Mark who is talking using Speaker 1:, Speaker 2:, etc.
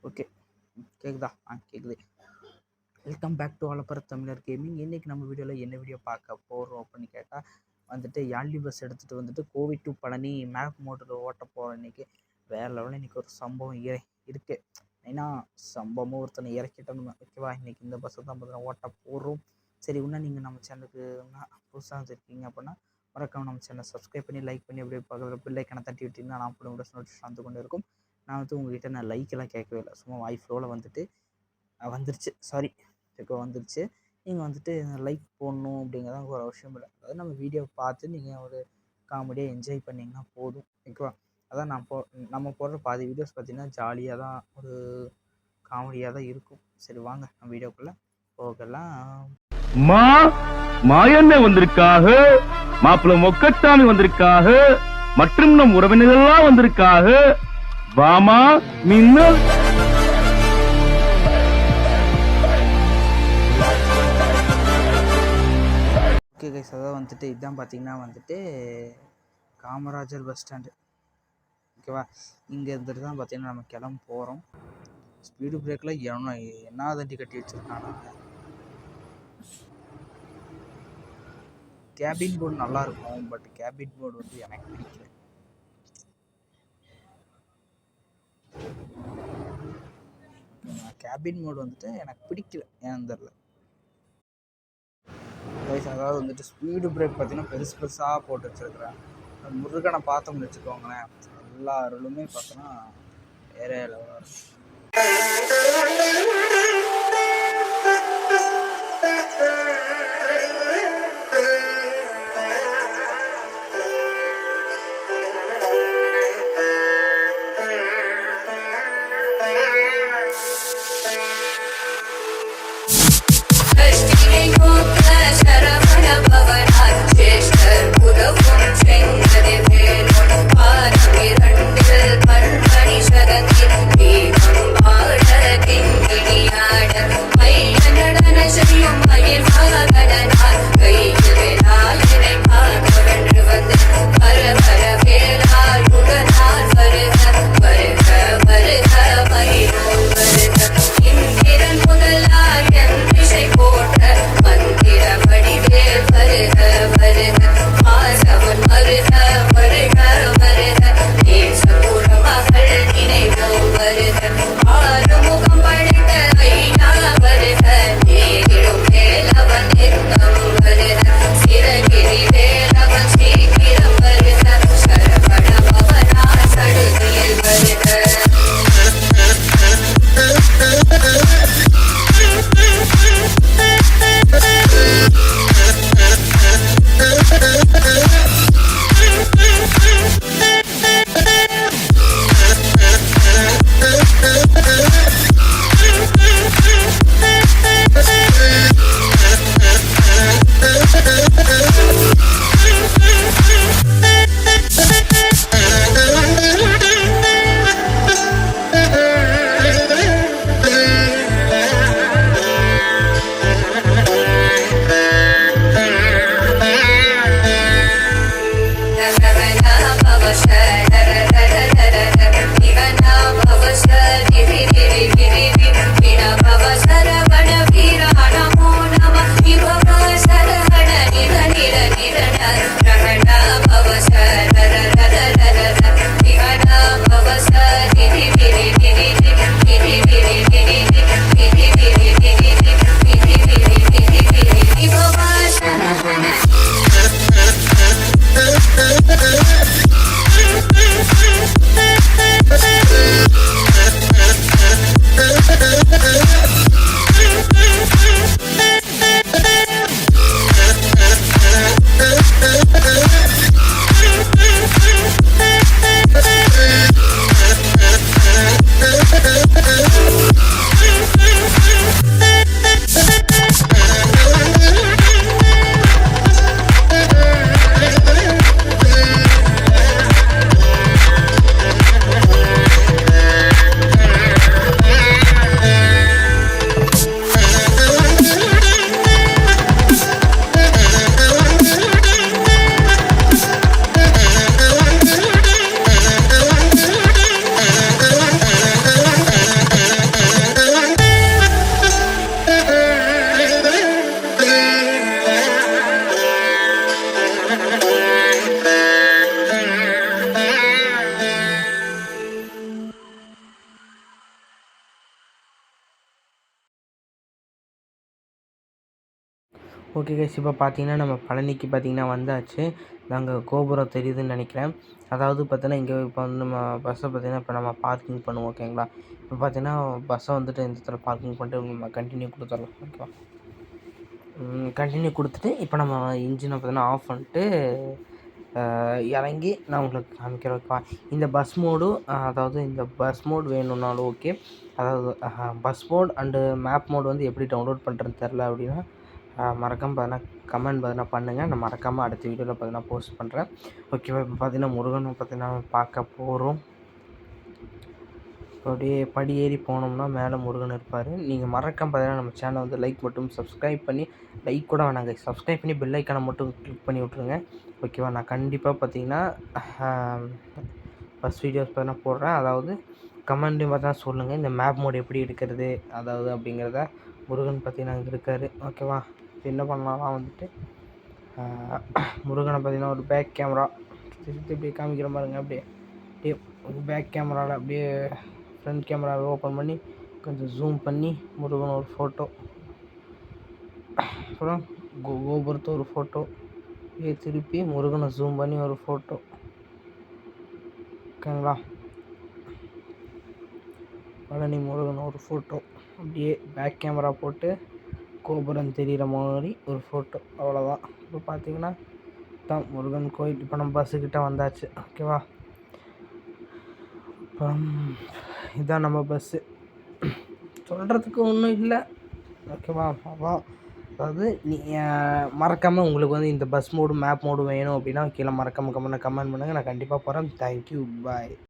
Speaker 1: Okay, கேக்குதா? கேக்குது. Welcome back to ஆலப்பர் தமிழர் கேமிங். இன்றைக்கி நம்ம வீடியோவில் என்ன வீடியோ பார்க்க போகிறோம் அப்படின்னு கேட்டால் வந்துட்டு யாழ்லி பஸ் எடுத்துகிட்டு வந்துட்டு கோவை டு பழனி மேப் மோட்டரில் ஓட்ட போகிறோம். இன்றைக்கி வேறு லெவலில் இன்றைக்கி ஒரு சம்பவம் இருக்குது. ஏன்னா சம்பவமும் ஒருத்தனை இறக்கிட்டோம். ஓகேவா, இன்றைக்கி இந்த பஸ்ஸை தான் பார்த்தீங்கன்னா ஓட்ட போகிறோம். சரி, இன்னும் நீங்கள் நம்ம சேனலுக்கு புதுசாக வச்சுருக்கீங்க அப்படின்னா மறக்காம நம்ம சேனலை சப்ஸ்கிரைப் பண்ணி லைக் பண்ணி அப்படியே பார்க்குற பில்லைக்கான தட்டி விட்டிங்கன்னா நான் அப்படி கூட நோட்டிஃபிகேஷன் வந்து கொண்டு இருக்கும். நான் வந்து உங்கள்கிட்ட நான் லைக்கெல்லாம் கேட்கவே இல்லை, சும்மா வாய் ஃப்ளோவில் வந்துட்டு வந்துருச்சு. சாரி, இப்போ வந்துருச்சு. நீங்கள் வந்துட்டு லைக் போடணும் அப்படிங்கிறதான் ஒரு அவசியம் இல்லை. அதாவது நம்ம வீடியோவை பார்த்து நீங்கள் ஒரு காமெடியாக என்ஜாய் பண்ணிங்கன்னா போதும். ஓகேவா, அதான் நம்ம போடுற பாதி வீடியோஸ் பார்த்திங்கன்னா ஜாலியாக தான், ஒரு காமெடியாக தான் இருக்கும். சரி வாங்க நம்ம வீடியோக்குள்ளே போகலாம்.
Speaker 2: மாயண்ணே வந்திருக்காக, மாப்பிள்ள மொக்கச்சாமி வந்திருக்காக, மற்றும் நம் உறவினர்கள்லாம் வந்திருக்காக. வாமா மின்னல்.
Speaker 1: ஓகே கைஸ், அதாவது வந்துட்டு இதுதான் பார்த்தீங்கன்னா வந்துட்டு காமராஜர் பஸ் ஸ்டாண்டு. ஓகேவா, இங்கே இருந்துட்டு தான் பார்த்தீங்கன்னா நம்ம கிளம்ப போகிறோம். ஸ்பீடு பிரேக்கில் என்ன தண்டி கட்டி வச்சுருக்காங்க. கேபின் போர்டு நல்லாயிருக்கும், பட் கேபின் போர்டு வந்து எனக்கு பிடிக்கல. கேபின் மோடு வந்துட்டு எனக்கு பிடிக்கல, ஏன்னு தெரியல. அதாவது வந்துட்டு ஸ்பீடு பிரேக் பார்த்தீங்கன்னா பெருசு பெருசாக போட்டு வச்சுருக்குறேன். முருகனை பார்த்தோம்னு வச்சுக்கோங்களேன், எல்லா அருளுமே பார்த்தோன்னா வேற லெவலாக இருக்கும். ஓகே கைஸ், இப்போ பார்த்தீங்கன்னா நம்ம பழனிக்கு பார்த்தீங்கன்னா வந்தாச்சு. அங்கே கோபுரம் தெரியுதுன்னு நினைக்கிறேன். அதாவது பார்த்தீங்கன்னா இங்கே இப்போ வந்து நம்ம பஸ்ஸை பார்த்தீங்கன்னா இப்போ நம்ம பார்க்கிங் பண்ணுவோம். ஓகேங்களா? இப்போ பார்த்தீங்கன்னா பஸ்ஸை வந்துட்டு இந்த இடத்துல பார்க்கிங் பண்ணிட்டு நம்ம கண்டினியூ கொடுத்துடலாம். ஓகேவா? கண்டினியூ கொடுத்துட்டு இப்போ நம்ம இன்ஜினை பார்த்தீங்கன்னா ஆஃப் பண்ணிட்டு இறங்கி நான் உங்களுக்கு காமிக்கிறேன். ஓகேவா? இந்த பஸ் மோடு, அதாவது இந்த பஸ் மோட் வேணும்னாலும் ஓகே. அதாவது bus mode and map mode வந்து எப்படி டவுன்லோட் பண்ணுறதுன்னு தெரில அப்படின்னா மறக்காமல் பார்த்தீங்கன்னா கமெண்ட் பார்த்தீங்கன்னா பண்ணுங்கள். நான் மறக்காமல் அடுத்த வீடியோவில் பார்த்தீங்கன்னா போஸ்ட் பண்ணுறேன். ஓகேவா? இப்போ பார்த்தீங்கன்னா முருகனை பார்த்தீங்கன்னா பார்க்க போகிறோம். அப்படியே படி ஏறி போனோம்னா மேலே முருகன் இருப்பார். நீங்கள் மறக்காம பார்த்தீங்கன்னா நம்ம சேனலை வந்து லைக் மட்டும் சப்ஸ்கிரைப் பண்ணி, லைக் கூட வேணாங்க, சப்ஸ்கிரைப் பண்ணி பெல் ஐக்கானை மட்டும் கிளிக் பண்ணி விட்ருங்க. ஓகேவா? நான் கண்டிப்பாக பார்த்தீங்கன்னா ஃபஸ்ட் வீடியோஸ் பார்த்தீங்கன்னா போடுறேன். அதாவது கமெண்ட்லையும் பார்த்தீங்கன்னா சொல்லுங்கள் இந்த மேப் மோட் எப்படி எடுக்கிறது அதாவது அப்படிங்கிறத. முருகன் பார்த்தீங்கன்னா அங்கே இருக்கார். ஓகேவா? இப்போ என்ன பண்ணலாம் வந்துட்டு முருகனை பார்த்தீங்கன்னா ஒரு பேக் கேமரா இப்படியே காமிக்கிற பாருங்க. அப்படியே பேக் கேமராவில் அப்படியே ஃப்ரண்ட் கேமராவை ஓப்பன் பண்ணி கொஞ்சம் ஜூம் பண்ணி முருகன் ஒரு ஃபோட்டோ, அப்புறம் கோபுரத்தை ஒரு ஃபோட்டோ, அப்படியே திருப்பி முருகனை ஜூம் பண்ணி ஒரு ஃபோட்டோ. ஓகேங்களா? பழனி முருகன் ஒரு ஃபோட்டோ, அப்படியே பேக் கேமரா போட்டு கோபுரம் தெரிகிற மாதிரி ஒரு ஃபோட்டோ. அவ்வளோதான். இப்போ பார்த்தீங்கன்னா தான் முருகன் கோயில். இப்போ நம்ம பஸ்ஸுக்கிட்ட வந்தாச்சு. ஓகேவா? அப்புறம் இதுதான் நம்ம பஸ்ஸு. சொல்கிறதுக்கு ஒன்றும் இல்லை. ஓகேவா? அதான் அதாவது மறக்காமல் உங்களுக்கு வந்து இந்த பஸ் மோடு மேப் மோடு வேணும் அப்படின்னா கீழே மறக்காமல் கமெண்ட் பண்ணுங்கள். நான் கண்டிப்பாக போகிறேன். தேங்க்யூ, பாய்.